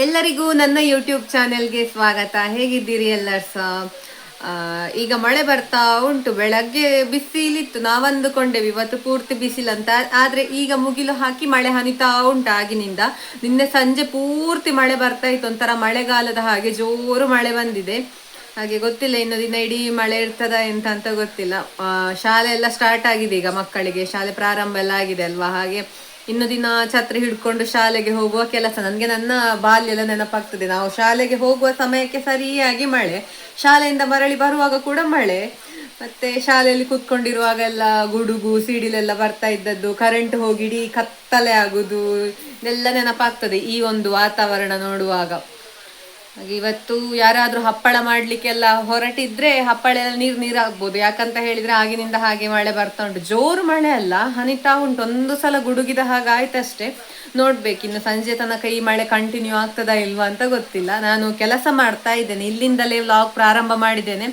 ಎಲ್ಲರಿಗೂ ನನ್ನ ಯೂಟ್ಯೂಬ್ ಚಾನೆಲ್ಗೆ ಸ್ವಾಗತ. ಹೇಗಿದ್ದೀರಿ ಎಲ್ಲರೂ ಸಹ? ಈಗ ಮಳೆ ಬರ್ತಾ ಉಂಟು. ಬೆಳಗ್ಗೆ ಬಿಸಿಲಿತ್ತು, ನಾವಂದುಕೊಂಡೆವು ಇವತ್ತು ಪೂರ್ತಿ ಬಿಸಿಲಂತ. ಆದ್ರೆ ಈಗ ಮುಗಿಲು ಹಾಕಿ ಮಳೆ ಹನಿತಾ ಉಂಟು ಆಗಿನಿಂದ. ನಿನ್ನೆ ಸಂಜೆ ಪೂರ್ತಿ ಮಳೆ ಬರ್ತಾ ಇತ್ತು, ಒಂಥರ ಮಳೆಗಾಲದ ಹಾಗೆ ಜೋರು ಮಳೆ ಬಂದಿದೆ. ಹಾಗೆ ಗೊತ್ತಿಲ್ಲ ಇನ್ನು ದಿನ ಇಡೀ ಮಳೆ ಇರ್ತದ ಎಂತ ಅಂತ ಗೊತ್ತಿಲ್ಲ. ಶಾಲೆ ಎಲ್ಲ ಸ್ಟಾರ್ಟ್ ಆಗಿದೆ, ಈಗ ಮಕ್ಕಳಿಗೆ ಶಾಲೆ ಪ್ರಾರಂಭ ಎಲ್ಲ ಆಗಿದೆ ಅಲ್ವಾ. ಹಾಗೆ ಇನ್ನು ದಿನ ಛತ್ರಿ ಹಿಡ್ಕೊಂಡು ಶಾಲೆಗೆ ಹೋಗುವ ಕೆಲಸ. ನನಗೆ ನನ್ನ ಬಾಲ್ಯ ಎಲ್ಲ ನೆನಪಾಗ್ತದೆ. ನಾವು ಶಾಲೆಗೆ ಹೋಗುವ ಸಮಯಕ್ಕೆ ಸರಿಯಾಗಿ ಮಳೆ, ಶಾಲೆಯಿಂದ ಮರಳಿ ಬರುವಾಗ ಕೂಡ ಮಳೆ, ಮತ್ತೆ ಶಾಲೆಯಲ್ಲಿ ಕೂತ್ಕೊಂಡಿರುವಾಗೆಲ್ಲ ಗುಡುಗು ಸಿಡಿಲೆಲ್ಲ ಬರ್ತಾ ಇದ್ದದ್ದು, ಕರೆಂಟ್ ಹೋಗಿ ಇಡೀ ಕತ್ತಲೆ ಆಗುದು, ಇದೆಲ್ಲ ನೆನಪಾಗ್ತದೆ ಈ ಒಂದು ವಾತಾವರಣ ನೋಡುವಾಗ. ಹಾಗೆ ಇವತ್ತು ಯಾರಾದ್ರೂ ಹಪ್ಪಳ ಮಾಡ್ಲಿಕ್ಕೆಲ್ಲ ಹೊರಟಿದ್ರೆ ಹಪ್ಪಳ ಎಲ್ಲ ನೀರಾಗ್ಬೋದು. ಯಾಕಂತ ಹೇಳಿದ್ರೆ ಆಗಿನಿಂದ ಹಾಗೆ ಮಳೆ ಬರ್ತಾ ಉಂಟು. ಜೋರು ಮಳೆ ಅಲ್ಲ, ಹನಿತಾ ಉಂಟು. ಒಂದು ಸಲ ಗುಡುಗಿದ ಹಾಗಾಯ್ತಷ್ಟೇ. ನೋಡ್ಬೇಕು ಇನ್ನು ಸಂಜೆ ತನಕ ಈ ಮಳೆ ಕಂಟಿನ್ಯೂ ಆಗ್ತದಾ ಇಲ್ವಾ ಅಂತ ಗೊತ್ತಿಲ್ಲ. ನಾನು ಕೆಲಸ ಮಾಡ್ತಾ ಇದ್ದೇನೆ, ಇಲ್ಲಿಂದಲೇ ವ್ಲಾಗ್ ಪ್ರಾರಂಭ ಮಾಡಿದ್ದೇನೆ.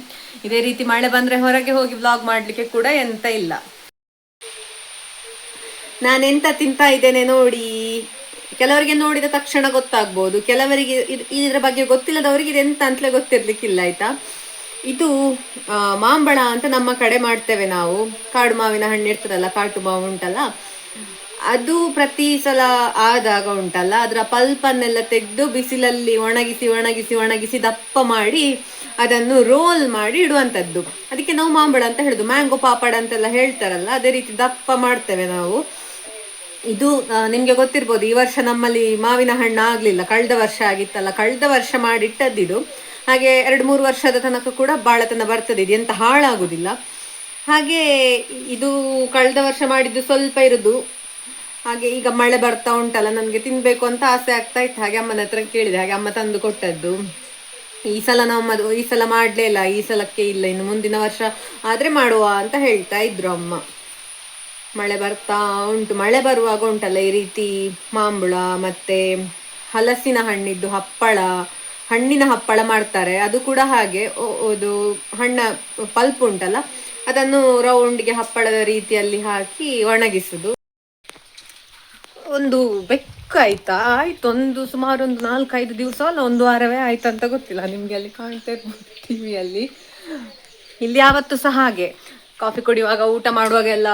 ಇದೇ ರೀತಿ ಮಳೆ ಬಂದ್ರೆ ಹೊರಗೆ ಹೋಗಿ ವ್ಲಾಗ್ ಮಾಡ್ಲಿಕ್ಕೆ ಕೂಡ ಎಂತ ಇಲ್ಲ. ನಾನೆಂತ ತಿಂತಾ ಇದ್ದೇನೆ ನೋಡಿ. ಕೆಲವರಿಗೆ ನೋಡಿದ ತಕ್ಷಣ ಗೊತ್ತಾಗ್ಬೋದು, ಕೆಲವರಿಗೆ ಇದ್ರ ಬಗ್ಗೆ ಗೊತ್ತಿಲ್ಲದವರಿಗೆ ಇದೆಂತ ಅಂತಲೇ ಗೊತ್ತಿರ್ಲಿಕ್ಕಿಲ್ಲ ಆಯ್ತಾ. ಇದು ಮಾಂಬಳ ಅಂತ ನಮ್ಮ ಕಡೆ ಮಾಡ್ತೇವೆ ನಾವು. ಕಾಡು ಮಾವಿನ ಹಣ್ಣು ಇರ್ತದಲ್ಲ, ಕಾಟು ಮಾವು ಉಂಟಲ್ಲ, ಅದು ಪ್ರತಿ ಸಲ ಆದಾಗ ಉಂಟಲ್ಲ ಅದರ ಪಲ್ಪನ್ನೆಲ್ಲ ತೆಗೆದು ಬಿಸಿಲಲ್ಲಿ ಒಣಗಿಸಿ ಒಣಗಿಸಿ ಒಣಗಿಸಿ ದಪ್ಪ ಮಾಡಿ ಅದನ್ನು ರೋಲ್ ಮಾಡಿ ಇಡುವಂಥದ್ದು. ಅದಕ್ಕೆ ನಾವು ಮಾಂಬಳ ಅಂತ ಹೇಳುದು. ಮ್ಯಾಂಗೋ ಪಾಪಡ್ ಅಂತೆಲ್ಲ ಹೇಳ್ತಾರಲ್ಲ, ಅದೇ ರೀತಿ ದಪ್ಪ ಮಾಡ್ತೇವೆ ನಾವು. ಇದು ನಿಮ್ಗೆ ಗೊತ್ತಿರ್ಬೋದು, ಈ ವರ್ಷ ನಮ್ಮಲ್ಲಿ ಮಾವಿನ ಹಣ್ಣು ಆಗ್ಲಿಲ್ಲ, ಕಳೆದ ವರ್ಷ ಆಗಿತ್ತಲ್ಲ, ಕಳೆದ ವರ್ಷ ಮಾಡಿಟ್ಟದ್ದಿದು. ಹಾಗೆ 2-3 ವರ್ಷದ ತನಕ ಕೂಡ ಬಾಳತನ ಬರ್ತದೆ, ಇದು ಎಂತ ಹಾಳಾಗುದಿಲ್ಲ. ಹಾಗೆ ಇದು ಕಳೆದ ವರ್ಷ ಮಾಡಿದ್ದು ಸ್ವಲ್ಪ ಇರುದು. ಹಾಗೆ ಈಗ ಮಳೆ ಬರ್ತಾ ಉಂಟಲ್ಲ, ನನ್ಗೆ ತಿನ್ಬೇಕು ಅಂತ ಆಸೆ ಆಗ್ತಾ ಇತ್ತು. ಹಾಗೆ ಅಮ್ಮನ ಹತ್ರ ಕೇಳಿದೆ, ಹಾಗೆ ಅಮ್ಮ ತಂದು ಕೊಟ್ಟದ್ದು. ಈ ಸಲ ಈ ಸಲ ಮಾಡ್ಲೇ ಇಲ್ಲ, ಈ ಸಲಕ್ಕೆ ಇಲ್ಲ, ಇನ್ನು ಮುಂದಿನ ವರ್ಷ ಆದ್ರೆ ಮಾಡುವ ಅಂತ ಹೇಳ್ತಾ ಇದ್ರು ಅಮ್ಮ. ಮಳೆ ಬರ್ತಾ ಉಂಟು. ಮಳೆ ಬರುವಾಗ ಉಂಟಲ್ಲ ಈ ರೀತಿ ಮಾಂಬಳ ಮತ್ತೆ ಹಲಸಿನ ಹಣ್ಣಿದ್ದು ಹಣ್ಣಿನ ಹಪ್ಪಳ ಮಾಡ್ತಾರೆ. ಅದು ಕೂಡ ಹಾಗೆ ಅದು ಹಣ್ಣ ಪಲ್ಪ್ ಉಂಟಲ್ಲ, ಅದನ್ನು ರೌಂಡ್ಗೆ ಹಪ್ಪಳದ ರೀತಿಯಲ್ಲಿ ಹಾಕಿ ಒಣಗಿಸುದು. ಒಂದು ಬೆಕ್ಕಾಯ್ತಾ ಆಯ್ತು, ಸುಮಾರು ಒಂದು 4-5 ದಿವಸ ಅಲ್ಲ, 1 ವಾರವೇ ಆಯ್ತಂತ ಗೊತ್ತಿಲ್ಲ. ನಿಮ್ಗೆ ಅಲ್ಲಿ ಕಾಣ್ತಾ ಇರ್ಬೋದು ಟಿವಿಯಲ್ಲಿ. ಇಲ್ಲಿ ಯಾವತ್ತೂ ಸಹ ಹಾಗೆ ಕಾಫಿ ಕುಡಿಯುವಾಗ ಊಟ ಮಾಡುವಾಗ ಎಲ್ಲ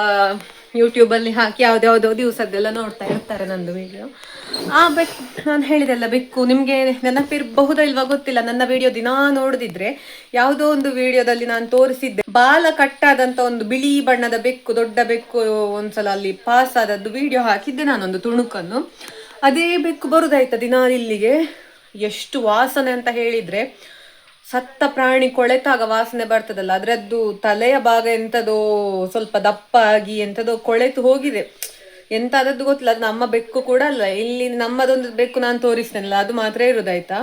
ಯೂಟ್ಯೂಬಲ್ಲಿ ಹಾಕಿ ಯಾವ್ದ್ಯಾವ್ದೋ ದಿವಸದ್ದೆಲ್ಲ ನೋಡ್ತಾ ಇರ್ತಾರೆ ನಂದು ವಿಡಿಯೋ. ಬೆಕ್ಕು ನಾನು ಹೇಳಿದೆಲ್ಲ ಬೆಕ್ಕು ನಿಮ್ಗೆ ನೆನಪಿರಬಹುದಾ ಇಲ್ವಾ ಗೊತ್ತಿಲ್ಲ. ನನ್ನ ವಿಡಿಯೋ ದಿನಾ ನೋಡಿದ್ರೆ ಯಾವುದೋ ಒಂದು ವಿಡಿಯೋದಲ್ಲಿ ನಾನು ತೋರಿಸಿದ್ದೆ, ಬಾಲ ಕಟ್ಟಾದಂತ ಒಂದು ಬಿಳಿ ಬಣ್ಣದ ಬೆಕ್ಕು, ದೊಡ್ಡ ಬೆಕ್ಕು ಒಂದ್ಸಲ ಅಲ್ಲಿ ಪಾಸ್ ಆದದ್ದು ವಿಡಿಯೋ ಹಾಕಿದ್ದೆ ನಾನೊಂದು ತುಣುಕನ್ನು. ಅದೇ ಬೆಕ್ಕು ಬರುದಾಯ್ತ ದಿನಾ ಇಲ್ಲಿಗೆ. ಎಷ್ಟು ವಾಸನೆ ಅಂತ ಹೇಳಿದ್ರೆ, ಸತ್ತ ಪ್ರಾಣಿ ಕೊಳೆತಾಗ ವಾಸನೆ ಬರ್ತದಲ್ಲ, ಅದ್ರದ್ದು ತಲೆಯ ಭಾಗ ಎಂತದೋ ಸ್ವಲ್ಪ ದಪ್ಪ ಆಗಿ ಎಂತದೋ ಕೊಳೆತು ಹೋಗಿದೆ. ಎಂತ ಆದದ್ದು ಗೊತ್ತಿಲ್ಲ. ಅದು ನಮ್ಮ ಬೆಕ್ಕು ಕೂಡ ಅಲ್ಲ. ಇಲ್ಲಿ ನಮ್ಮದೊಂದು ಬೆಕ್ಕು ನಾನು ತೋರಿಸ್ತೇನಲ್ಲ, ಅದು ಮಾತ್ರ ಇರುದಾಯ್ತಾ.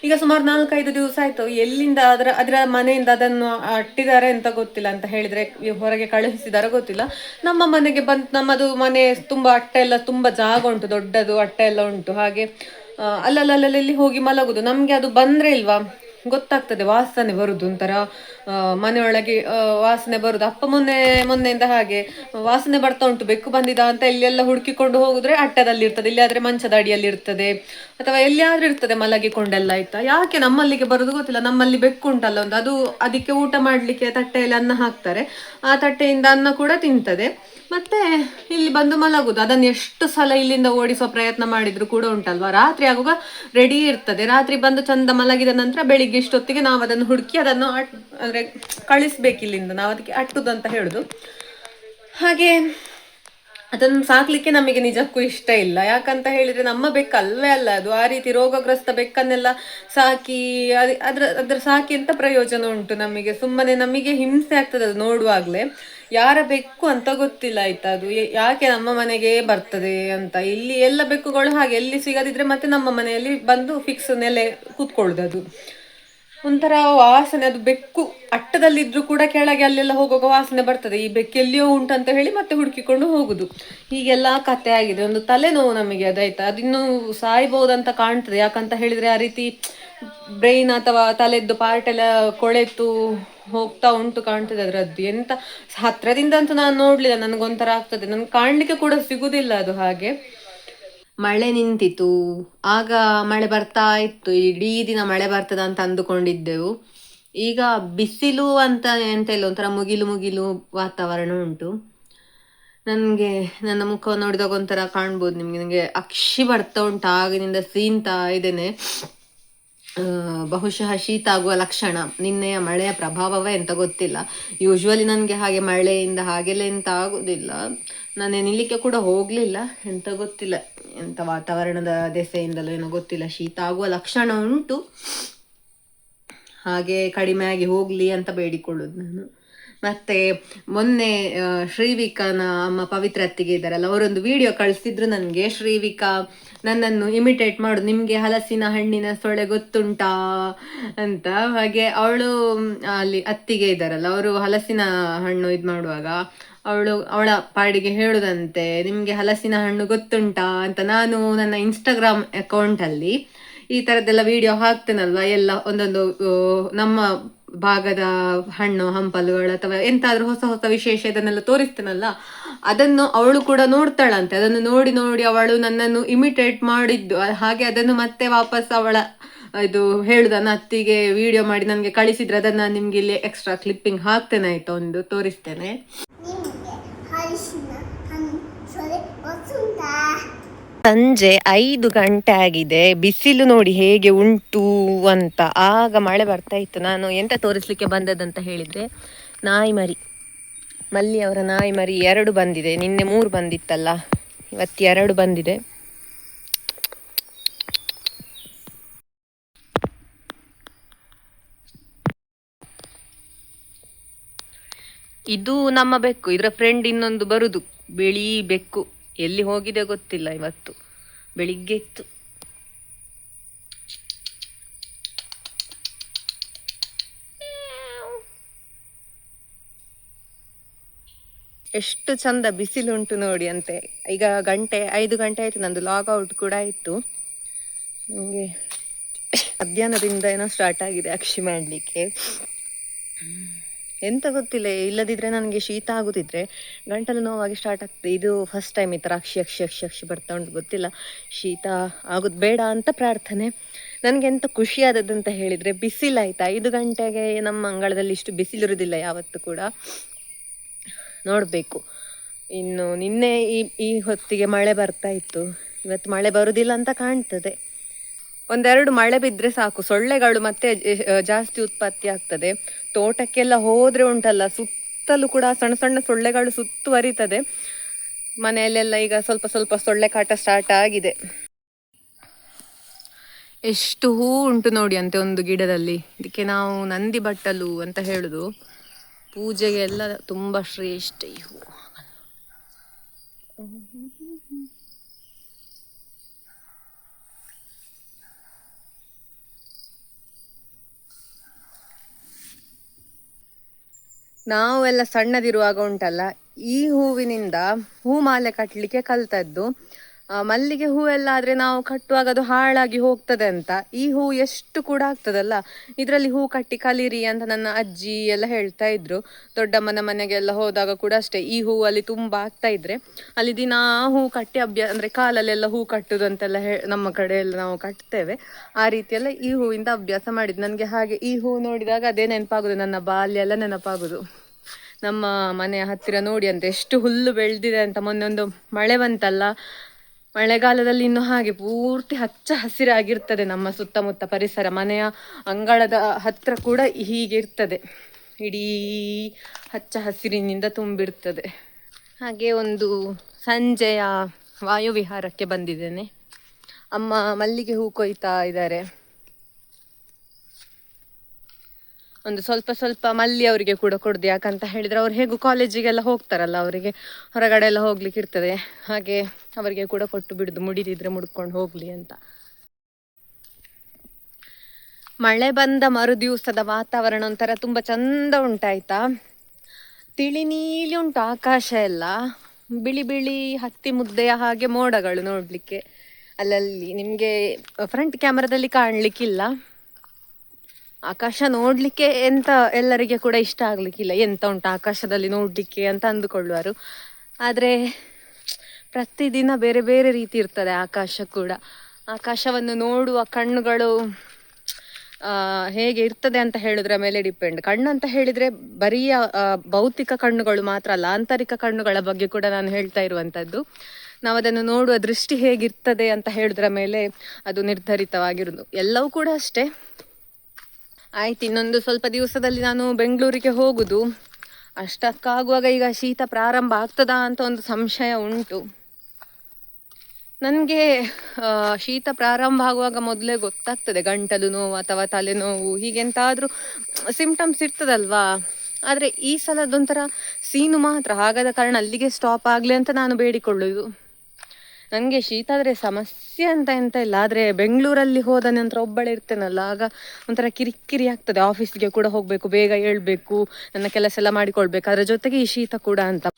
ಈಗ ಸುಮಾರು 4-5 ದಿವಸ ಆಯ್ತು. ಎಲ್ಲಿಂದ ಅದರ ಮನೆಯಿಂದ ಅದನ್ನು ಅಟ್ಟಿದ್ದಾರೆ ಅಂತ ಗೊತ್ತಿಲ್ಲ. ಅಂತ ಹೇಳಿದ್ರೆ ಹೊರಗೆ ಕಳುಹಿಸಿದಾರ ಗೊತ್ತಿಲ್ಲ. ನಮ್ಮ ಮನೆಗೆ ನಮ್ಮದು ಮನೆ ತುಂಬಾ ಅಟ್ಟೆ ಎಲ್ಲ ತುಂಬಾ ಜಾಗ ಉಂಟು, ದೊಡ್ಡದು ಅಟ್ಟೆ ಎಲ್ಲ ಉಂಟು. ಹಾಗೆ ಅಲ್ಲಲ್ಲಿ ಹೋಗಿ ಮಲಗುದು. ನಮ್ಗೆ ಅದು ಬಂದ್ರೆ ಇಲ್ವಾ ಗೊತ್ತಾಗ್ತದೆ, ವಾಸನೆ ಬರುದು, ಒಂಥರ ಮನೆಯೊಳಗೆ ವಾಸನೆ ಬರುದು. ಅಪ್ಪ ಮೊನ್ನೆಯಿಂದ ಹಾಗೆ ವಾಸನೆ ಬರ್ತಾ ಉಂಟು, ಬೆಕ್ಕು ಬಂದಿದ ಅಂತ ಇಲ್ಲೆಲ್ಲ ಹುಡುಕಿಕೊಂಡು ಹೋಗುದ್ರೆ ಅಟ್ಟದಲ್ಲಿ ಇರ್ತದೆ, ಇಲ್ಲಾದ್ರೆ ಮಂಚದ ಅಡಿಯಲ್ಲಿ ಇರ್ತದೆ, ಅಥವಾ ಎಲ್ಲಿಯಾದ್ರೂ ಇರ್ತದೆ ಮಲಗಿಕೊಂಡೆಲ್ಲ ಆಯ್ತಾ. ಯಾಕೆ ನಮ್ಮಲ್ಲಿಗೆ ಬರುದು ಗೊತ್ತಿಲ್ಲ. ನಮ್ಮಲ್ಲಿ ಬೆಕ್ಕು ಉಂಟಲ್ಲ ಒಂದು, ಅದು ಅದಕ್ಕೆ ಊಟ ಮಾಡ್ಲಿಕ್ಕೆ ತಟ್ಟೆಯಲ್ಲಿ ಅನ್ನ ಹಾಕ್ತಾರೆ, ಆ ತಟ್ಟೆಯಿಂದ ಅನ್ನ ಕೂಡ ತಿಂತದೆ, ಮತ್ತೆ ಇಲ್ಲಿ ಬಂದು ಮಲಗುದು. ಅದನ್ನು ಎಷ್ಟು ಸಲ ಇಲ್ಲಿಂದ ಓಡಿಸೋ ಪ್ರಯತ್ನ ಮಾಡಿದ್ರು ಕೂಡ ಉಂಟಲ್ವಾ, ರಾತ್ರಿ ಆಗುವಾಗ ರೆಡಿ ಇರ್ತದೆ. ರಾತ್ರಿ ಬಂದು ಚಂದ ಮಲಗಿದ ನಂತರ ಬೆಳಿಗ್ಗೆ ಇಷ್ಟೊತ್ತಿಗೆ ನಾವು ಅದನ್ನು ಹುಡುಕಿ ಅದನ್ನು ಅಂದ್ರೆ ಕಳಿಸ್ಬೇಕು ಇಲ್ಲಿಂದ. ನಾವು ಅದಕ್ಕೆ ಅಟ್ಟುದು ಅಂತ ಹೇಳುದು. ಹಾಗೆ ಅದನ್ನು ಸಾಕ್ಲಿಕ್ಕೆ ನಮಗೆ ನಿಜಕ್ಕೂ ಇಷ್ಟ ಇಲ್ಲ. ಯಾಕಂತ ಹೇಳಿದ್ರೆ ನಮ್ಮ ಬೆಕ್ಕು ಅಲ್ಲೇ ಅಲ್ಲ ಅದು. ಆ ರೀತಿ ರೋಗಗ್ರಸ್ತ ಬೆಕ್ಕನ್ನೆಲ್ಲ ಸಾಕಿ ಅದ್ರ ಸಾಕಿ ಎಂತ ಪ್ರಯೋಜನ ಉಂಟು ನಮಗೆ? ಸುಮ್ಮನೆ ನಮಗೆ ಹಿಂಸೆ ಆಗ್ತದೆ ಅದು ನೋಡುವಾಗ್ಲೇ. ಯಾರ ಬೆಕ್ಕು ಅಂತ ಗೊತ್ತಿಲ್ಲ ಆಯ್ತಾ, ಅದು ಯಾಕೆ ನಮ್ಮ ಮನೆಗೆ ಬರ್ತದೆ ಅಂತ. ಇಲ್ಲಿ ಎಲ್ಲ ಬೆಕ್ಕುಗಳು ಹಾಗೆ, ಎಲ್ಲಿ ಸಿಗದಿದ್ರೆ ಮತ್ತೆ ನಮ್ಮ ಮನೆಯಲ್ಲಿ ಬಂದು ಫಿಕ್ಸ್ ನೆಲೆ ಕೂತ್ಕೊಳ್ಳುದು. ಅದು ಒಂಥರ ವಾಸನೆ, ಅದು ಬೆಕ್ಕು ಅಟ್ಟದಲ್ಲಿದ್ರು ಕೂಡ ಕೆಳಗೆ ಅಲ್ಲೆಲ್ಲ ಹೋಗುವಾಗ ವಾಸನೆ ಬರ್ತದೆ. ಈ ಬೆಕ್ಕು ಎಲ್ಲಿಯೋ ಉಂಟಂತ ಹೇಳಿ ಮತ್ತೆ ಹುಡುಕಿಕೊಂಡು ಹೋಗುದು. ಹೀಗೆಲ್ಲ ಕತೆ ಆಗಿದೆ. ಒಂದು ತಲೆನೋವು ನಮಗೆ ಅದಾಯ್ತಾ. ಅದಿನ್ನು ಸಾಯ್ಬಹುದಂತ ಕಾಣ್ತದೆ. ಯಾಕಂತ ಹೇಳಿದ್ರೆ ಆ ರೀತಿ ಬ್ರೈನ್ ಅಥವಾ ತಲೆದ್ದು ಪಾರ್ಟ್ ಎಲ್ಲ ಕೊಳೆತು ಹೋಗ್ತಾ ಉಂಟು ಕಾಣ್ತದೆ ಅದ್ರದ್ದು. ಎಂತ ಹತ್ರದಿಂದ ಅಂತೂ ನಾನು ನೋಡ್ಲಿಲ್ಲ, ನನ್ಗೊಂಥರ ಆಗ್ತದೆ, ನನ್ಗೆ ಕಾಣ್ಲಿಕ್ಕೆ ಕೂಡ ಸಿಗುದಿಲ್ಲ ಅದು ಹಾಗೆ. ಮಳೆ ನಿಂತಿತು. ಆಗ ಮಳೆ ಬರ್ತಾ ಇತ್ತು, ಇಡೀ ದಿನ ಮಳೆ ಬರ್ತದ ಅಂತ ಅಂದುಕೊಂಡಿದ್ದೆವು. ಈಗ ಬಿಸಿಲು ಅಂತ ಎಂತ ಇಲ್ಲ, ಒಂಥರ ಮುಗಿಲು ಮುಗಿಲು ವಾತಾವರಣ ಉಂಟು. ನನಗೆ ನನ್ನ ಮುಖ ನೋಡಿದಾಗ ಒಂಥರ ಕಾಣ್ಬೋದು ನಿಮ್ಗೆ, ನನಗೆ ಅಕ್ಷಿ ಬರ್ತಾ ಉಂಟು, ಆಗಿನಿಂದ ಸೀನ್ತಾ ಇದ್ದೇನೆ. ಬಹುಶಃ ಶೀತ ಆಗುವ ಲಕ್ಷಣ, ನಿನ್ನೆಯ ಮಳೆಯ ಪ್ರಭಾವವೇ ಎಂತ ಗೊತ್ತಿಲ್ಲ. ಯೂಶ್ವಲಿ ನನಗೆ ಹಾಗೆ ಮಳೆಯಿಂದ ಹಾಗೆಲ್ಲ ಎಂತ ಆಗೋದಿಲ್ಲ. ನಾನು ನಿಲ್ಲಿಕ್ಕೆ ಕೂಡ ಹೋಗಲಿಲ್ಲ, ಎಂತ ಗೊತ್ತಿಲ್ಲ, ಎಂತ ವಾತಾವರಣದ ದೆಸೆಯಿಂದಲೋ ಏನೋ ಗೊತ್ತಿಲ್ಲ, ಶೀತ ಆಗುವ ಲಕ್ಷಣ ಉಂಟು. ಹಾಗೆ ಕಡಿಮೆ ಆಗಿ ಹೋಗಲಿ ಅಂತ ಬೇಡಿಕೊಳ್ಳೋದು ನಾನು. ಮತ್ತೆ ಮೊನ್ನೆ ಶ್ರೀವಿಕಾನ ಅಮ್ಮ ಪವಿತ್ರ ಅತ್ತಿಗೆ ಇದ್ದಾರಲ್ಲ, ಅವರೊಂದು ವಿಡಿಯೋ ಕಳಿಸಿದ್ರು ನನಗೆ. ಶ್ರೀವಿಕಾ ನನ್ನನ್ನು ಇಮಿಟೇಟ್ ಮಾಡು, ನಿಮಗೆ ಹಲಸಿನ ಹಣ್ಣಿನ ಸೊಳೆ ಗೊತ್ತುಂಟಾ ಅಂತ. ಹಾಗೆ ಅವಳು ಅಲ್ಲಿ ಅತ್ತಿಗೆ ಇದ್ದಾರಲ್ಲ, ಅವರು ಹಲಸಿನ ಹಣ್ಣು ಇದು ಮಾಡುವಾಗ ಅವಳ ಪಾಡಿಗೆ ಹೇಳುದಂತೆ, ನಿಮಗೆ ಹಲಸಿನ ಹಣ್ಣು ಗೊತ್ತುಂಟಾ ಅಂತ. ನಾನು ನನ್ನ ಇನ್ಸ್ಟಾಗ್ರಾಮ್ ಅಕೌಂಟಲ್ಲಿ ಈ ಥರದ್ದೆಲ್ಲ ವಿಡಿಯೋ ಹಾಕ್ತೇನಲ್ವ, ಎಲ್ಲ ಒಂದೊಂದು ನಮ್ಮ ಭಾಗದ ಹಣ್ಣು ಹಂಪಲುಗಳು ಅಥವಾ ಎಂತಾದ್ರೂ ಹೊಸ ಹೊಸ ವಿಶೇಷ ಇದನ್ನೆಲ್ಲ ತೋರಿಸ್ತೇನಲ್ಲ, ಅದನ್ನು ಅವಳು ಕೂಡ ನೋಡ್ತಾಳಂತೆ. ಅದನ್ನು ನೋಡಿ ನೋಡಿ ಅವಳು ನನ್ನನ್ನು ಇಮಿಟೇಟ್ ಮಾಡಿದ್ದು. ಹಾಗೆ ಅದನ್ನು ಮತ್ತೆ ವಾಪಸ್ ಅವಳ ಇದು ಹೇಳುದನ್ನ ಅತ್ತಿಗೆ ವಿಡಿಯೋ ಮಾಡಿ ನನಗೆ ಕಳಿಸಿದ್ರೆ, ಅದನ್ನ ನಾನು ನಿಮ್ಗೆ ಇಲ್ಲಿ ಎಕ್ಸ್ಟ್ರಾ ಕ್ಲಿಪ್ಪಿಂಗ್ ಹಾಕ್ತೇನೆ, ಆಯ್ತಾ, ಒಂದು ತೋರಿಸ್ತೇನೆ. ಸಂಜೆ 5 ಗಂಟೆ ಆಗಿದೆ, ಬಿಸಿಲು ನೋಡಿ ಹೇಗೆ ಉಂಟು ಅಂತ. ಆಗ ಮಳೆ ಬರ್ತಾ ಇತ್ತು. ನಾನು ಎಂತ ತೋರಿಸ್ಲಿಕ್ಕೆ ಬಂದದಂತ ಹೇಳಿದ್ರೆ, ನಾಯಿ ಮರಿ, ಮಲ್ಲಿ ಅವರ ನಾಯಿ ಮರಿ 2 ಬಂದಿದೆ. ನಿನ್ನೆ 3 ಬಂದಿತ್ತಲ್ಲ, ಇವತ್ತು 2 ಬಂದಿದೆ. ಇದು ನಮ್ಮ ಬೆಕ್ಕು, ಇದರ ಫ್ರೆಂಡ್ ಇನ್ನೊಂದು ಬರುದು, ಬಿಳಿ ಬೆಕ್ಕು. ಎಲ್ಲಿ ಹೋಗಿದೆ ಗೊತ್ತಿಲ್ಲ, ಇವತ್ತು ಬೆಳಿಗ್ಗೆ ಇತ್ತು. ಎಷ್ಟು ಚಂದ ಬಿಸಿಲುಂಟು ನೋಡಿ ಅಂತೆ. ಈಗ 5 ಗಂಟೆ ಆಯ್ತು, ನಂದು ಲಾಗ್ ಔಟ್ ಕೂಡ ಆಯ್ತು. ನನಗೆ ಮಧ್ಯಾಹ್ನದಿಂದ ಏನೋ ಸ್ಟಾರ್ಟ್ ಆಗಿದೆ ಅಕ್ಷಿ ಮಾಡಲಿಕ್ಕೆ, ಎಂತ ಗೊತ್ತಿಲ್ಲ. ಇಲ್ಲದಿದ್ರೆ ನನಗೆ ಶೀತ ಆಗುತ್ತಿದ್ರೆ ಗಂಟಲು ನೋವಾಗಿ ಸ್ಟಾರ್ಟ್ ಆಗ್ತದೆ. ಇದು ಫಸ್ಟ್ ಟೈಮ್ ಈ ಥರ ಅಕ್ಷಿ ಅಕ್ಷಿ ಅಕ್ಷಿ ಅಕ್ಷಿ ಬರ್ತಾ ಉಂಟು, ಗೊತ್ತಿಲ್ಲ. ಶೀತ ಆಗೋದು ಬೇಡ ಅಂತ ಪ್ರಾರ್ಥನೆ. ನನಗೆ ಎಂತ ಖುಷಿಯಾದದ್ದಂತ ಹೇಳಿದರೆ, ಬಿಸಿಲಾಯ್ತು. 5 ಗಂಟೆಗೆ ನಮ್ಮ ಅಂಗಳದಲ್ಲಿ ಇಷ್ಟು ಬಿಸಿಲಿರುವುದಿಲ್ಲ ಯಾವತ್ತೂ ಕೂಡ. ನೋಡಬೇಕು, ಇನ್ನು ನಿನ್ನೆ ಈ ಹೊತ್ತಿಗೆ ಮಳೆ ಬರ್ತಾ ಇತ್ತು, ಇವತ್ತು ಮಳೆ ಬರುವುದಿಲ್ಲ ಅಂತ ಕಾಣ್ತದೆ. 1-2 ಮಳೆ ಬಿದ್ದರೆ ಸಾಕು, ಸೊಳ್ಳೆಗಳು ಮತ್ತೆ ಜಾಸ್ತಿ ಉತ್ಪತ್ತಿ ಆಗ್ತದೆ. ತೋಟಕ್ಕೆಲ್ಲ ಹೋದ್ರೆ ಉಂಟಲ್ಲ, ಸುತ್ತಲೂ ಕೂಡ ಸಣ್ಣ ಸಣ್ಣ ಸೊಳ್ಳೆಗಳು ಸುತ್ತುವರಿತದೆ. ಮನೆಯಲ್ಲೆಲ್ಲ ಈಗ ಸ್ವಲ್ಪ ಸ್ವಲ್ಪ ಸೊಳ್ಳೆ ಕಾಟ ಸ್ಟಾರ್ಟ್ ಆಗಿದೆ. ಎಷ್ಟು ಹೂ ಉಂಟು ನೋಡಿ ಅಂತೆ ಒಂದು ಗಿಡದಲ್ಲಿ. ಇದಕ್ಕೆ ನಾವು ನಂದಿ ಬಟ್ಟಲು ಅಂತ ಹೇಳುದು. ಪೂಜೆಗೆ ಎಲ್ಲ ತುಂಬಾ ಶ್ರೇಷ್ಠ ಈ ಹೂ. ನಾವೆಲ್ಲ ಸಣ್ಣದಿರುವಾಗ ಉಂಟಲ್ಲ, ಈ ಹೂವಿನಿಂದ ಹೂ ಮಾಲೆ ಕಟ್ಟಲಿಕ್ಕೆ ಕಲ್ತದ್ದು. ಮಲ್ಲಿಗೆ ಹೂ ಎಲ್ಲ ಆದರೆ ನಾವು ಕಟ್ಟುವಾಗ ಅದು ಹಾಳಾಗಿ ಹೋಗ್ತದೆ ಅಂತ, ಈ ಹೂ ಎಷ್ಟು ಕೂಡ ಆಗ್ತದಲ್ಲ, ಇದರಲ್ಲಿ ಹೂ ಕಟ್ಟಿ ಕಲೀರಿ ಅಂತ ನನ್ನ ಅಜ್ಜಿ ಎಲ್ಲ ಹೇಳ್ತಾ ಇದ್ರು. ದೊಡ್ಡಮ್ಮನ ಮನೆಗೆಲ್ಲ ಹೋದಾಗ ಕೂಡ ಅಷ್ಟೇ, ಈ ಹೂವಲ್ಲಿ ತುಂಬ ಆಗ್ತಾ ಇದ್ರೆ ಅಲ್ಲಿ ದಿನಾ ಹೂ ಕಟ್ಟಿ ಅಂದರೆ ಕಾಲಲ್ಲೆಲ್ಲ ಹೂ ಕಟ್ಟುದು ಅಂತೆಲ್ಲ ನಮ್ಮ ಕಡೆ ಎಲ್ಲ ನಾವು ಕಟ್ತೇವೆ. ಆ ರೀತಿಯೆಲ್ಲ ಈ ಹೂವಿಂದ ಅಭ್ಯಾಸ ಮಾಡಿದ್ದು. ನನಗೆ ಹಾಗೆ ಈ ಹೂ ನೋಡಿದಾಗ ಅದೇ ನೆನಪಾಗೋದು, ನನ್ನ ಬಾಲ್ಯ ಎಲ್ಲ ನೆನಪಾಗೋದು. ನಮ್ಮ ಮನೆಯ ಹತ್ತಿರ ನೋಡಿ ಅಂತ ಎಷ್ಟು ಹುಲ್ಲು ಬೆಳೆದಿದೆ ಅಂತ. ಮೊನ್ನೆ ಒಂದು ಮಳೆ ಬಂತಲ್ಲ, ಮಳೆಗಾಲದಲ್ಲಿ ಇನ್ನು ಹಾಗೆ ಪೂರ್ತಿ ಹಚ್ಚ ಹಸಿರಾಗಿರ್ತದೆ ನಮ್ಮ ಸುತ್ತಮುತ್ತ ಪರಿಸರ. ಮನೆಯ ಅಂಗಳದ ಹತ್ರ ಕೂಡ ಹೀಗೆ ಇರ್ತದೆ, ಇಡೀ ಹಚ್ಚ ಹಸಿರಿನಿಂದ ತುಂಬಿರ್ತದೆ. ಹಾಗೆ ಒಂದು ಸಂಜೆಯ ವಾಯುವಿಹಾರಕ್ಕೆ ಬಂದಿದ್ದೇನೆ. ಅಮ್ಮ ಮಲ್ಲಿಗೆ ಹೂ ಕೊಯ್ತಾ ಇದ್ದಾರೆ. ಒಂದು ಸ್ವಲ್ಪ ಸ್ವಲ್ಪ ಮಲ್ಲಿ ಅವರಿಗೆ ಕೂಡ ಕೊಡುದು, ಯಾಕಂತ ಹೇಳಿದರೆ ಅವ್ರು ಹೇಗೂ ಕಾಲೇಜಿಗೆಲ್ಲ ಹೋಗ್ತಾರಲ್ಲ, ಅವರಿಗೆ ಹೊರಗಡೆ ಎಲ್ಲ ಹೋಗ್ಲಿಕ್ಕೆ ಇರ್ತದೆ. ಹಾಗೆ ಅವರಿಗೆ ಕೂಡ ಕೊಟ್ಟು ಬಿಡುದು, ಮುಡಿದಿದ್ರೆ ಮುಡ್ಕೊಂಡು ಹೋಗ್ಲಿ ಅಂತ. ಮಳೆ ಬಂದ ಮರುದಿವಸದ ವಾತಾವರಣ ಒಂಥರ ತುಂಬ ಚಂದ ಉಂಟಾಯ್ತಾ. ತಿಳಿ ನೀಲಿ ಉಂಟು ಆಕಾಶ ಎಲ್ಲ, ಬಿಳಿ ಬಿಳಿ ಹತ್ತಿ ಮುದ್ದೆಯ ಹಾಗೆ ಮೋಡಗಳು ನೋಡಲಿಕ್ಕೆ. ಅಲ್ಲಲ್ಲಿ ನಿಮಗೆ ಫ್ರಂಟ್ ಕ್ಯಾಮರಾದಲ್ಲಿ ಕಾಣಲಿಕ್ಕಿಲ್ಲ. ಆಕಾಶ ನೋಡ್ಲಿಕ್ಕೆ ಎಂತ ಎಲ್ಲರಿಗೆ ಕೂಡ ಇಷ್ಟ ಆಗ್ಲಿಕ್ಕಿಲ್ಲ, ಎಂತ ಉಂಟು ಆಕಾಶದಲ್ಲಿ ನೋಡ್ಲಿಕ್ಕೆ ಅಂತ ಅಂದುಕೊಳ್ಳುವರು. ಆದರೆ ಪ್ರತಿದಿನ ಬೇರೆ ಬೇರೆ ರೀತಿ ಇರ್ತದೆ ಆಕಾಶ ಕೂಡ. ಆಕಾಶವನ್ನು ನೋಡುವ ಕಣ್ಣುಗಳು ಹೇಗೆ ಇರ್ತದೆ ಅಂತ ಹೇಳುದ್ರ ಮೇಲೆ ಡಿಪೆಂಡ್. ಕಣ್ಣು ಅಂತ ಹೇಳಿದ್ರೆ ಬರೀ ಭೌತಿಕ ಕಣ್ಣುಗಳು ಮಾತ್ರ ಅಲ್ಲ, ಆಂತರಿಕ ಕಣ್ಣುಗಳ ಬಗ್ಗೆ ಕೂಡ ನಾನು ಹೇಳ್ತಾ ಇರುವಂತದ್ದು. ನಾವು ಅದನ್ನು ನೋಡುವ ದೃಷ್ಟಿ ಹೇಗಿರ್ತದೆ ಅಂತ ಹೇಳುದ್ರ ಮೇಲೆ ಅದು ನಿರ್ಧರಿತವಾಗಿರುವುದು. ಎಲ್ಲವೂ ಕೂಡ ಅಷ್ಟೇ. ಆಯ್ತು, ಇನ್ನೊಂದು ಸ್ವಲ್ಪ ದಿವಸದಲ್ಲಿ ನಾನು ಬೆಂಗಳೂರಿಗೆ ಹೋಗುದು. ಅಷ್ಟಕ್ಕಾಗುವಾಗ ಈಗ ಶೀತ ಪ್ರಾರಂಭ ಆಗ್ತದಾ ಅಂತ ಒಂದು ಸಂಶಯ ಉಂಟು ನನಗೆ. ಶೀತ ಪ್ರಾರಂಭ ಆಗುವಾಗ ಮೊದಲೇ ಗೊತ್ತಾಗ್ತದೆ, ಗಂಟಲು ನೋವು ಅಥವಾ ತಲೆನೋವು ಹೀಗೆಂತಾದ್ರೂ ಸಿಂಪ್ಟಮ್ಸ್ ಇರ್ತದಲ್ವಾ. ಆದರೆ ಈ ಸಲದೊಂಥರ ಸೀನು ಮಾತ್ರ, ಹಾಗಾದ ಕಾರಣ ಅಲ್ಲಿಗೆ ಸ್ಟಾಪ್ ಆಗಲಿ ಅಂತ ನಾನು ಬೇಡಿಕೊಳ್ಳುವುದು. ನನಗೆ ಶೀತ ಆದರೆ ಸಮಸ್ಯೆ ಅಂತ ಎಂತ ಇಲ್ಲ, ಆದರೆ ಬೆಂಗಳೂರಲ್ಲಿ ಹೋದ ನಂತರ ಒಬ್ಬಳೇ ಇರ್ತೇನಲ್ಲ, ಆಗ ಒಂಥರ ಕಿರಿಕಿರಿ ಆಗ್ತದೆ. ಆಫೀಸ್ಗೆ ಕೂಡ ಹೋಗಬೇಕು, ಬೇಗ ಏಳಬೇಕು, ನನ್ನ ಕೆಲಸ ಎಲ್ಲ ಮಾಡಿಕೊಳ್ಬೇಕು, ಅದರ ಜೊತೆಗೆ ಈ ಶೀತ ಕೂಡ ಅಂತ.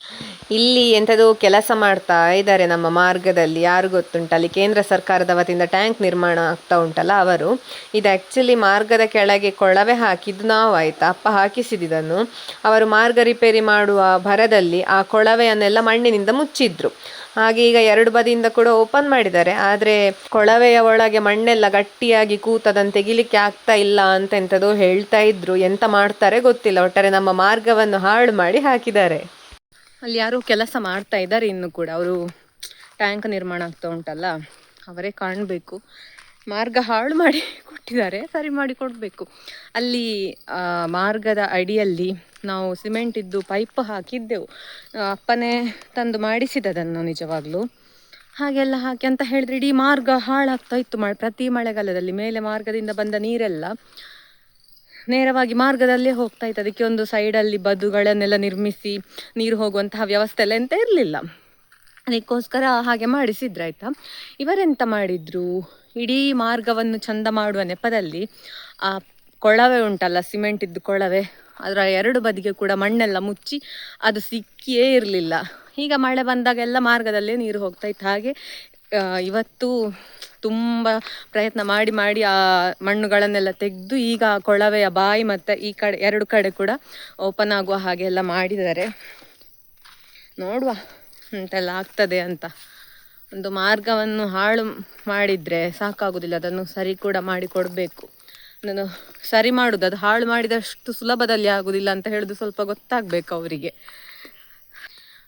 ಇಲ್ಲಿ ಎಂಥದ್ದು ಕೆಲಸ ಮಾಡ್ತಾ ಇದ್ದಾರೆ ನಮ್ಮ ಮಾರ್ಗದಲ್ಲಿ, ಯಾರು ಗೊತ್ತುಂಟು, ಅಲ್ಲಿ ಕೇಂದ್ರ ಸರ್ಕಾರದ ವತಿಯಿಂದ ಟ್ಯಾಂಕ್ ನಿರ್ಮಾಣ ಆಗ್ತಾ ಉಂಟಲ್ಲ ಅವರು. ಇದು ಆ್ಯಕ್ಚುಲಿ ಮಾರ್ಗದ ಕೆಳಗೆ ಕೊಳವೆ ಹಾಕಿದ್ದು ನಾವು, ಆಯ್ತಾ, ಅಪ್ಪ ಹಾಕಿಸಿದ್ದನ್ನು. ಅವರು ಮಾರ್ಗ ರಿಪೇರಿ ಮಾಡುವ ಭರದಲ್ಲಿ ಆ ಕೊಳವೆಯನ್ನೆಲ್ಲ ಮಣ್ಣಿನಿಂದ ಮುಚ್ಚಿದ್ರು. ಹಾಗೆ ಈಗ ಎರಡು ಬದಿಯಿಂದ ಕೂಡ ಓಪನ್ ಮಾಡಿದ್ದಾರೆ. ಆದರೆ ಕೊಳವೆಯ ಒಳಗೆ ಮಣ್ಣೆಲ್ಲ ಗಟ್ಟಿಯಾಗಿ ಕೂತದಂತೆ ತೆಗಿಲಿಕ್ಕೆ ಆಗ್ತಾ ಇಲ್ಲ ಅಂತ ಎಂಥದೋ ಹೇಳ್ತಾ ಇದ್ರು. ಎಂತ ಮಾಡ್ತಾರೆ ಗೊತ್ತಿಲ್ಲ, ಒಟ್ಟಾರೆ ನಮ್ಮ ಮಾರ್ಗವನ್ನು ಹಾಳು ಮಾಡಿ ಹಾಕಿದ್ದಾರೆ. ಅಲ್ಲಿ ಯಾರೋ ಕೆಲಸ ಮಾಡ್ತಾ ಇದ್ದಾರೆ ಇನ್ನು ಕೂಡ, ಅವರು ಟ್ಯಾಂಕ್ ನಿರ್ಮಾಣ ಆಗ್ತಾ ಉಂಟಲ್ಲ ಅವರೇ ಕಾಣಬೇಕು. ಮಾರ್ಗ ಹಾಳು ಮಾಡಿ ಕೊಟ್ಟಿದ್ದಾರೆ, ಸರಿ ಮಾಡಿ ಕೊಡಬೇಕು. ಅಲ್ಲಿ ಮಾರ್ಗದ ಅಡಿಯಲ್ಲಿ ನಾವು ಸಿಮೆಂಟ್ ಇದ್ದು ಪೈಪ್ ಹಾಕಿದ್ದೆವು, ಅಪ್ಪನೇ ತಂದು ಮಾಡಿಸಿದದನ್ನು ನಿಜವಾಗ್ಲೂ. ಹಾಗೆಲ್ಲ ಹಾಕಿ ಅಂತ ಹೇಳಿದ್ರೆ ಇಡೀ ಮಾರ್ಗ ಹಾಳಾಗ್ತಾ ಇತ್ತು. ಪ್ರತಿ ಮಳೆಗಾಲದಲ್ಲಿ ಮೇಲೆ ಮಾರ್ಗದಿಂದ ಬಂದ ನೀರೆಲ್ಲ ನೇರವಾಗಿ ಮಾರ್ಗದಲ್ಲೇ ಹೋಗ್ತಾ ಇತ್ತು. ಅದಕ್ಕೆ ಒಂದು ಸೈಡಲ್ಲಿ ಬದುಗಳನ್ನೆಲ್ಲ ನಿರ್ಮಿಸಿ ನೀರು ಹೋಗುವಂತಹ ವ್ಯವಸ್ಥೆ ಎಲ್ಲ ಎಂತ ಇರಲಿಲ್ಲ. ಅದಕ್ಕೋಸ್ಕರ ಹಾಗೆ ಮಾಡಿಸಿದ್ರಾಯ್ತಾ. ಇವರೆಂತ ಮಾಡಿದ್ರು, ಇಡೀ ಮಾರ್ಗವನ್ನು ಚಂದ ಮಾಡುವ ನೆಪದಲ್ಲಿ ಆ ಕೊಳವೆ ಉಂಟಲ್ಲ, ಸಿಮೆಂಟ್ ಇದ್ದು ಕೊಳವೆ, ಅದರ ಎರಡು ಬದಿಗೆ ಕೂಡ ಮಣ್ಣೆಲ್ಲ ಮುಚ್ಚಿ ಅದು ಸಿಕ್ಕಿಯೇ ಇರಲಿಲ್ಲ. ಈಗ ಮಳೆ ಬಂದಾಗೆಲ್ಲ ಮಾರ್ಗದಲ್ಲೇ ನೀರು ಹೋಗ್ತಾ ಇತ್ತು. ಹಾಗೆ ಇವತ್ತು ತುಂಬ ಪ್ರಯತ್ನ ಮಾಡಿ ಮಾಡಿ ಆ ಮಣ್ಣುಗಳನ್ನೆಲ್ಲ ತೆಗೆದು ಈಗ ಕೊಳವೆಯ ಬಾಯಿ ಮತ್ತು ಈ ಕಡೆ ಎರಡು ಕಡೆ ಕೂಡ ಓಪನ್ ಆಗುವ ಹಾಗೆ ಎಲ್ಲ ಮಾಡಿದ್ದಾರೆ. ನೋಡುವ ಎಂತೆಲ್ಲ ಆಗ್ತದೆ ಅಂತ. ಒಂದು ಮಾರ್ಗವನ್ನು ಹಾಳು ಮಾಡಿದರೆ ಸಾಕಾಗೋದಿಲ್ಲ, ಅದನ್ನು ಸರಿ ಕೂಡ ಮಾಡಿ ಕೊಡಬೇಕು. ನಾನು ಸರಿ ಮಾಡೋದು, ಅದು ಹಾಳು ಮಾಡಿದಷ್ಟು ಸುಲಭದಲ್ಲಿ ಆಗೋದಿಲ್ಲ ಅಂತ ಹೇಳೋದು ಸ್ವಲ್ಪ ಗೊತ್ತಾಗಬೇಕು ಅವರಿಗೆ.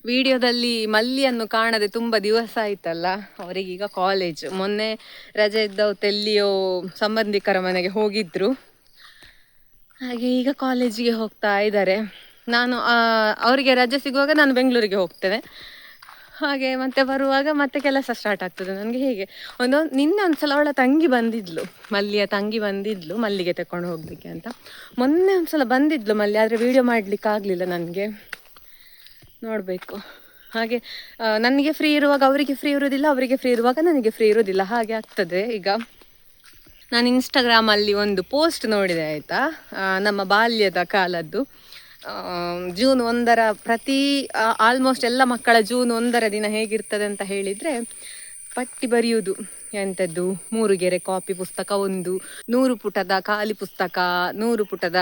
ವಿಡಿಯೋದಲ್ಲಿ ಮಲ್ಲಿಯನ್ನು ಕಾಣದೆ ತುಂಬ ದಿವಸ ಆಯ್ತಲ್ಲ, ಅವರಿಗೀಗ ಕಾಲೇಜ್. ಮೊನ್ನೆ ರಜೆ ಇದ್ದವತ್ತು ಎಲ್ಲಿಯೋ ಸಂಬಂಧಿಕರ ಮನೆಗೆ ಹೋಗಿದ್ರು, ಹಾಗೆ ಈಗ ಕಾಲೇಜಿಗೆ ಹೋಗ್ತಾ ಇದ್ದಾರೆ. ನಾನು ಅವರಿಗೆ ರಜೆ ಸಿಗುವಾಗ ನಾನು ಬೆಂಗಳೂರಿಗೆ ಹೋಗ್ತೇನೆ, ಹಾಗೆ ಮತ್ತೆ ಬರುವಾಗ ಮತ್ತೆ ಕೆಲಸ ಸ್ಟಾರ್ಟ್ ಆಗ್ತದೆ ನನಗೆ. ಹೀಗೆ ನಿನ್ನೆ ಒಂದ್ಸಲ ಅವಳ ತಂಗಿ ಬಂದಿದ್ಲು, ಮಲ್ಲಿಯ ತಂಗಿ ಬಂದಿದ್ಲು ಮಲ್ಲಿಗೆ ತಕೊಂಡು ಹೋಗ್ಲಿಕ್ಕೆ ಅಂತ. ಮೊನ್ನೆ ಒಂದ್ಸಲ ಬಂದಿದ್ಲು ಮಲ್ಲಿ, ಆದರೆ ವಿಡಿಯೋ ಮಾಡ್ಲಿಕ್ಕೆ ಆಗಲಿಲ್ಲ ನನಗೆ. ನೋಡಬೇಕು. ಹಾಗೆ ನನಗೆ ಫ್ರೀ ಇರುವಾಗ ಅವರಿಗೆ ಫ್ರೀ ಇರೋದಿಲ್ಲ, ಅವರಿಗೆ ಫ್ರೀ ಇರುವಾಗ ನನಗೆ ಫ್ರೀ ಇರೋದಿಲ್ಲ, ಹಾಗೆ ಆಗ್ತದೆ ಈಗ. ನಾನು ಇನ್ಸ್ಟಾಗ್ರಾಮಲ್ಲಿ ಒಂದು ಪೋಸ್ಟ್ ನೋಡಿದೆ ಆಯಿತಾ, ನಮ್ಮ ಬಾಲ್ಯದ ಕಾಲದ್ದು. ಜೂನ್ 1 ಪ್ರತಿ ಆಲ್ಮೋಸ್ಟ್ ಎಲ್ಲ ಮಕ್ಕಳ ಜೂನ್ 1 ದಿನ ಹೇಗಿರ್ತದೆ ಅಂತ ಹೇಳಿದರೆ, ಪಟ್ಟಿ ಬರೆಯುವುದು ಎಂಥದ್ದು, 3 ಗೆರೆ ಕಾಪಿ ಪುಸ್ತಕ, 100 ಪುಟದ ಖಾಲಿ ಪುಸ್ತಕ, 100 ಪುಟದ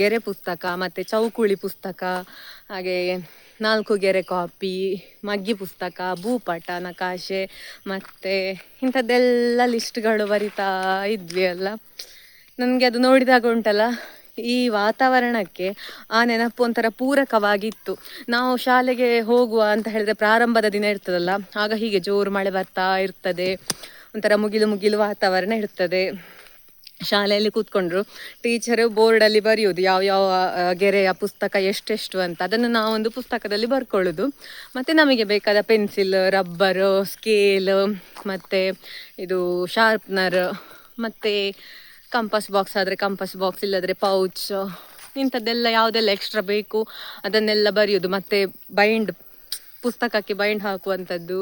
ಗೆರೆ ಪುಸ್ತಕ, ಮತ್ತು ಚೌಕುಳಿ ಪುಸ್ತಕ, ಹಾಗೆ 4 ಗೆರೆ ಕಾಪಿ, ಮಗ್ಗಿ ಪುಸ್ತಕ, ಭೂಪಟ, ನಕಾಶೆ, ಮತ್ತು ಇಂಥದ್ದೆಲ್ಲ ಲಿಸ್ಟ್ಗಳು ಬರಿತಾ ಇದ್ವಿ ಅಲ್ಲ. ನನಗೆ ಅದು ನೋಡಿದಾಗ ಉಂಟಲ್ಲ, ಈ ವಾತಾವರಣಕ್ಕೆ ಆ ನೆನಪು ಒಂಥರ ಪೂರಕವಾಗಿತ್ತು. ನಾವು ಶಾಲೆಗೆ ಹೋಗುವ ಅಂತ ಹೇಳಿದ್ರೆ ಪ್ರಾರಂಭದ ದಿನ ಇರ್ತದಲ್ಲ, ಆಗ ಹೀಗೆ ಜೋರು ಮಳೆ ಬರ್ತಾ ಇರ್ತದೆ, ಒಂಥರ ಮುಗಿಲು ಮುಗಿಲು ವಾತಾವರಣ ಇರ್ತದೆ. ಶಾಲೆಯಲ್ಲಿ ಕೂತ್ಕೊಂಡ್ರು ಟೀಚರು ಬೋರ್ಡಲ್ಲಿ ಬರೆಯೋದು ಯಾವ ಯಾವ ಗೆರೆಯ ಪುಸ್ತಕ ಎಷ್ಟೆಷ್ಟು ಅಂತ. ಅದನ್ನು ನಾವೊಂದು ಪುಸ್ತಕದಲ್ಲಿ ಬರ್ಕೊಳ್ಳೋದು. ಮತ್ತು ನಮಗೆ ಬೇಕಾದ ಪೆನ್ಸಿಲ್, ರಬ್ಬರು, ಸ್ಕೇಲ್, ಮತ್ತು ಇದು ಶಾರ್ಪ್ನರ್, ಮತ್ತು ಕಂಪಾಸ್ ಬಾಕ್ಸ್ ಆದರೆ ಕಂಪಾಸ್ ಬಾಕ್ಸ್, ಇಲ್ಲದ್ರೆ ಪೌಚ್, ಇಂಥದ್ದೆಲ್ಲ ಯಾವುದೆಲ್ಲ ಎಕ್ಸ್ಟ್ರಾ ಬೇಕು ಅದನ್ನೆಲ್ಲ ಬರೆಯೋದು. ಮತ್ತು ಪುಸ್ತಕಕ್ಕೆ ಬೈಂಡ್ ಹಾಕುವಂಥದ್ದು,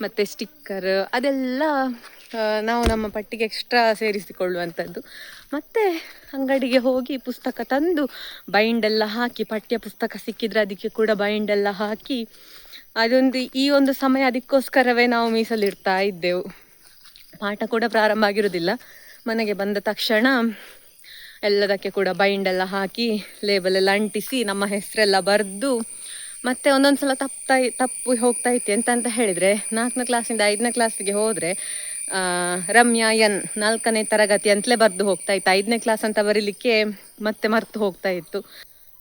ಮತ್ತು ಸ್ಟಿಕ್ಕರ್, ಅದೆಲ್ಲ ನಾವು ನಮ್ಮ ಪಟ್ಟಿಗೆ ಎಕ್ಸ್ಟ್ರಾ ಸೇರಿಸಿಕೊಳ್ಳುವಂಥದ್ದು. ಮತ್ತು ಅಂಗಡಿಗೆ ಹೋಗಿ ಪುಸ್ತಕ ತಂದು ಬೈಂಡೆಲ್ಲ ಹಾಕಿ, ಪಠ್ಯ ಪುಸ್ತಕ ಸಿಕ್ಕಿದರೆ ಅದಕ್ಕೆ ಕೂಡ ಬೈಂಡೆಲ್ಲ ಹಾಕಿ, ಈ ಒಂದು ಸಮಯ ಅದಕ್ಕೋಸ್ಕರವೇ ನಾವು ಮೀಸಲಿಡ್ತಾ ಇದ್ದೆವು. ಪಾಠ ಕೂಡ ಪ್ರಾರಂಭ ಆಗಿರೋದಿಲ್ಲ, ಮನೆಗೆ ಬಂದ ತಕ್ಷಣ ಎಲ್ಲದಕ್ಕೆ ಕೂಡ ಬೈಂಡೆಲ್ಲ ಹಾಕಿ ಲೇಬಲೆಲ್ಲ ಅಂಟಿಸಿ ನಮ್ಮ ಹೆಸರೆಲ್ಲ ಬರೆದು ಮತ್ತು ಒಂದೊಂದು ಸಲ ತಪ್ಪು ಹೋಗ್ತಾ ಇತ್ತು ಅಂತ ಹೇಳಿದರೆ 4ನೇ ಕ್ಲಾಸಿಂದ 5ನೇ ಕ್ಲಾಸಿಗೆ ಹೋದರೆ ರಮ್ಯಾ ಎನ್ 4ನೇ ತರಗತಿ ಅಂತಲೇ ಬರೆದು ಹೋಗ್ತಾ ಇತ್ತು. 5ನೇ ಕ್ಲಾಸ್ ಅಂತ ಬರೀಲಿಕ್ಕೆ ಮತ್ತೆ ಮರ್ತು ಹೋಗ್ತಾ ಇತ್ತು.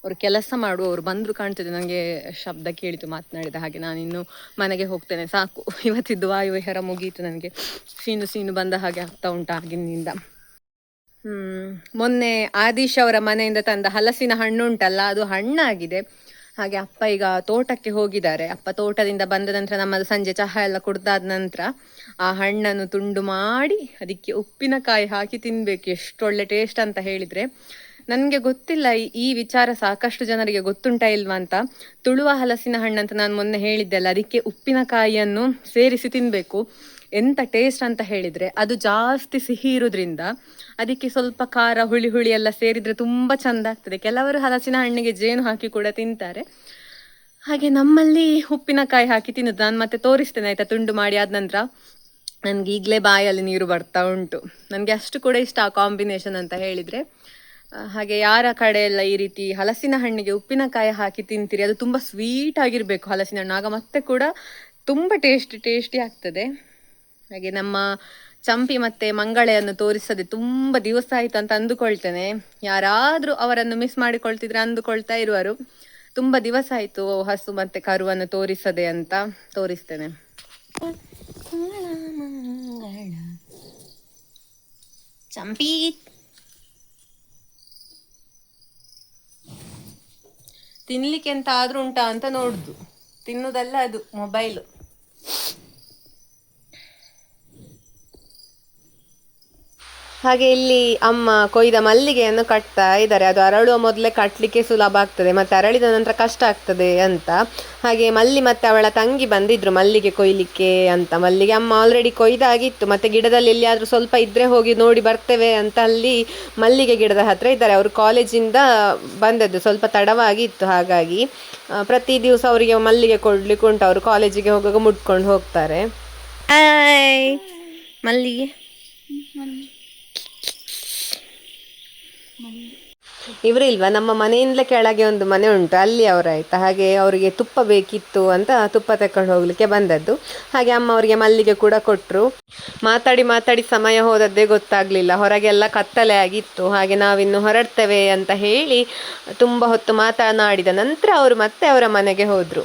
ಅವರು ಕೆಲಸ ಮಾಡುವವರು ಬಂದರು ಕಾಣ್ತಿದೆ, ನನಗೆ ಶಬ್ದ ಕೇಳಿತು ಮಾತನಾಡಿದ ಹಾಗೆ. ನಾನಿನ್ನು ಮನೆಗೆ ಹೋಗ್ತೇನೆ, ಸಾಕು ಇವತ್ತಿದ್ದು ವಾಯುವಿಹಾರ ಮುಗೀತು. ನನಗೆ ಸೀನು ಬಂದ ಹಾಗೆ ಆಗ್ತಾ ಉಂಟು ಆಗಿನಿಂದ. ಮೊನ್ನೆ ಆದೀಶ್ ಅವರ ಮನೆಯಿಂದ ತಂದ ಹಲಸಿನ ಹಣ್ಣು ಉಂಟಲ್ಲ, ಅದು ಹಣ್ಣಾಗಿದೆ. ಹಾಗೆ ಅಪ್ಪ ಈಗ ತೋಟಕ್ಕೆ ಹೋಗಿದ್ದಾರೆ. ಅಪ್ಪ ತೋಟದಿಂದ ಬಂದ ನಂತರ ನಮ್ಮದು ಸಂಜೆ ಚಹಾ ಎಲ್ಲ ಕುಡ್ದಾದ ನಂತರ ಆ ಹಣ್ಣನ್ನು ತುಂಡು ಮಾಡಿ ಅದಕ್ಕೆ ಉಪ್ಪಿನಕಾಯಿ ಹಾಕಿ ತಿನ್ಬೇಕು. ಎಷ್ಟು ಒಳ್ಳೆ ಟೇಸ್ಟ್ ಅಂತ ಹೇಳಿದ್ರೆ, ನನಗೆ ಗೊತ್ತಿಲ್ಲ ಈ ವಿಚಾರ ಸಾಕಷ್ಟು ಜನರಿಗೆ ಗೊತ್ತುಂಟ ಇಲ್ವಾ ಅಂತ. ತುಳುವ ಹಲಸಿನ ಹಣ್ಣು ಅಂತ ನಾನು ಮೊನ್ನೆ ಹೇಳಿದ್ದೆಲ್ಲ, ಅದಕ್ಕೆ ಉಪ್ಪಿನಕಾಯಿಯನ್ನು ಸೇರಿಸಿ ತಿನ್ಬೇಕು. ಎಂತ ಟೇಸ್ಟ್ ಅಂತ ಹೇಳಿದ್ರೆ, ಅದು ಜಾಸ್ತಿ ಸಿಹಿ ಇರೋದ್ರಿಂದ ಅದಕ್ಕೆ ಸ್ವಲ್ಪ ಖಾರ ಹುಳಿ ಎಲ್ಲ ಸೇರಿದ್ರೆ ತುಂಬಾ ಚಂದ ಆಗ್ತದೆ. ಕೆಲವರು ಹಲಸಿನ ಹಣ್ಣಿಗೆ ಜೇನು ಹಾಕಿ ಕೂಡ ತಿಂತಾರೆ. ಹಾಗೆ ನಮ್ಮಲ್ಲಿ ಉಪ್ಪಿನಕಾಯಿ ಹಾಕಿ ತಿನ್ನುದು. ನಾನು ಮತ್ತೆ ತೋರಿಸ್ತೇನೆ ಆಯ್ತಾ, ತುಂಡು ಮಾಡಿ ಆದ ನಂತರ. ನನ್ಗೆ ಈಗಲೇ ಬಾಯಲ್ಲಿ ನೀರು ಬರ್ತಾ ಉಂಟು. ನನಗೆ ಅಷ್ಟು ಕೂಡ ಇಷ್ಟ ಆ ಕಾಂಬಿನೇಷನ್ ಅಂತ ಹೇಳಿದ್ರೆ. ಹಾಗೆ ಯಾರ ಕಡೆ ಎಲ್ಲ ಈ ರೀತಿ ಹಲಸಿನ ಹಣ್ಣಿಗೆ ಉಪ್ಪಿನಕಾಯಿ ಹಾಕಿ ತಿಂತೀರಿ, ಅದು ತುಂಬಾ ಸ್ವೀಟ್ ಆಗಿರ್ಬೇಕು ಹಲಸಿನ ಹಣ್ಣು, ಆಗ ಮತ್ತೆ ಕೂಡ ತುಂಬಾ ಟೇಸ್ಟಿ ಆಗ್ತದೆ. ಹಾಗೆ ನಮ್ಮ ಚಂಪಿ ಮತ್ತೆ ಮಂಗಳೆಯನ್ನು ತೋರಿಸದೆ ತುಂಬಾ ದಿವಸ ಆಯ್ತು ಅಂತ ಅಂದುಕೊಳ್ತೇನೆ. ಯಾರಾದ್ರೂ ಅವರನ್ನು ಮಿಸ್ ಮಾಡಿಕೊಳ್ತಿದ್ರೆ ಅಂದುಕೊಳ್ತಾ ಇರುವರು. ತುಂಬಾ ದಿವಸ ಆಯ್ತು ಹಸು ಮತ್ತೆ ಕರುವನ್ನು ತೋರಿಸದೆ ಅಂತ. ತೋರಿಸ್ತೇನೆ. ಚಂಪಿ ತಿನ್ಲಿಕ್ಕೆ ಎಂತ ಆದ್ರೂ ಉಂಟಾ ಅಂತ ನೋಡುದು, ತಿನ್ನುದಲ್ಲ ಅದು ಮೊಬೈಲು. ಹಾಗೆ ಇಲ್ಲಿ ಅಮ್ಮ ಕೊಯ್ದ ಮಲ್ಲಿಗೆಯನ್ನು ಕಟ್ತಾ ಇದ್ದಾರೆ. ಅದು ಅರಳುವ ಮೊದಲೇ ಕಟ್ಟಲಿಕ್ಕೆ ಸುಲಭ ಆಗ್ತದೆ, ಮತ್ತೆ ಅರಳಿದ ನಂತರ ಕಷ್ಟ ಆಗ್ತದೆ ಅಂತ. ಹಾಗೆ ಮಲ್ಲಿ ಮತ್ತೆ ಅವಳ ತಂಗಿ ಬಂದಿದ್ರು ಮಲ್ಲಿಗೆ ಕೊಯ್ಲಿಕ್ಕೆ ಅಂತ. ಮಲ್ಲಿಗೆ ಅಮ್ಮ ಆಲ್ರೆಡಿ ಕೊಯ್ದಾಗಿತ್ತು. ಮತ್ತೆ ಗಿಡದಲ್ಲಿ ಎಲ್ಲಿಯಾದ್ರೂ ಸ್ವಲ್ಪ ಇದ್ರೆ ಹೋಗಿ ನೋಡಿ ಬರ್ತೇವೆ ಅಂತ ಅಲ್ಲಿ ಮಲ್ಲಿಗೆ ಗಿಡದ ಹತ್ರ ಇದ್ದಾರೆ. ಅವರು ಕಾಲೇಜಿಂದ ಬಂದದ್ದು ಸ್ವಲ್ಪ ತಡವಾಗಿತ್ತು. ಹಾಗಾಗಿ ಪ್ರತಿ ದಿವಸ ಅವರಿಗೆ ಮಲ್ಲಿಗೆ ಕೊಡ್ಲಿಕ್ಕೆ ಉಂಟು. ಅವರು ಕಾಲೇಜಿಗೆ ಹೋಗುವಾಗ ಮುಟ್ಕೊಂಡು ಹೋಗ್ತಾರೆ. ಮಲ್ಲಿಗೆ ಇವರು ಇಲ್ವಾ, ನಮ್ಮ ಮನೆಯಿಂದಲೇ ಕೆಳಗೆ ಒಂದು ಮನೆ ಉಂಟು, ಅಲ್ಲಿ ಅವರಾಯ್ತಾ. ಹಾಗೆ ಅವರಿಗೆ ತುಪ್ಪ ಬೇಕಿತ್ತು ಅಂತ ತುಪ್ಪ ತಕೊಂಡು ಹೋಗ್ಲಿಕ್ಕೆ ಬಂದದ್ದು. ಹಾಗೆ ಅಮ್ಮ ಅವರಿಗೆ ಮಲ್ಲಿಗೆ ಕೂಡ ಕೊಟ್ಟರು. ಮಾತಾಡಿ ಸಮಯ ಹೋದದ್ದೇ ಗೊತ್ತಾಗ್ಲಿಲ್ಲ. ಹೊರಗೆಲ್ಲ ಕತ್ತಲೆ ಆಗಿತ್ತು. ಹಾಗೆ ನಾವಿನ್ನು ಹೊರಡ್ತೇವೆ ಅಂತ ಹೇಳಿ ತುಂಬ ಹೊತ್ತು ಮಾತನಾಡಿದ ನಂತರ ಅವರು ಮತ್ತೆ ಅವರ ಮನೆಗೆ ಹೋದ್ರು.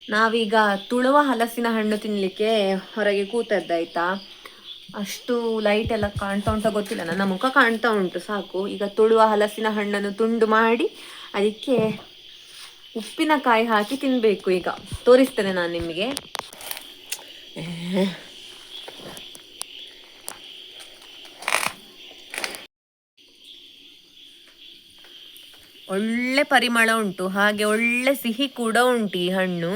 ನಾವೀಗ ತುಳುವ ಹಲಸಿನ ಹಣ್ಣು ತಿನ್ಲಿಕ್ಕೆ ಹೊರಗೆ ಕೂತದ್ದಾಯ್ತಾ. ಅಷ್ಟು ಲೈಟ್ ಎಲ್ಲ ಕಾಣ್ತಾ ಉಂಟ ಗೊತ್ತಿಲ್ಲ, ನನ್ನ ಮುಖ ಕಾಣ್ತಾ ಉಂಟು ಸಾಕು. ಈಗ ತುಳುವ ಹಲಸಿನ ಹಣ್ಣನ್ನು ತುಂಡು ಮಾಡಿ ಅದಕ್ಕೆ ಉಪ್ಪಿನಕಾಯಿ ಹಾಕಿ ತಿನ್ಬೇಕು. ಈಗ ತೋರಿಸ್ತೇನೆ ನಾನು ನಿಮಗೆ. ಒಳ್ಳೆ ಪರಿಮಳ ಉಂಟು, ಹಾಗೆ ಒಳ್ಳೆ ಸಿಹಿ ಕೂಡ ಉಂಟು ಈ ಹಣ್ಣು.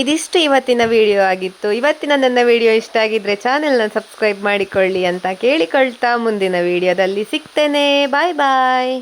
ಇದಿಷ್ಟು ಇವತ್ತಿನ ವಿಡಿಯೋ ಆಗಿತ್ತು. ಇವತ್ತಿನ ನನ್ನ ವಿಡಿಯೋ ಇಷ್ಟ ಆಗಿದ್ರೆ ಚಾನೆಲ್ನ ಸಬ್ಸ್ಕ್ರೈಬ್ ಮಾಡಿಕೊಳ್ಳಿ ಅಂತ ಕೇಳಿಕೊಳ್ತಾ ಮುಂದಿನ ವಿಡಿಯೋದಲ್ಲಿ ಸಿಗ್ತೇನೆ. ಬಾಯ್ ಬಾಯ್.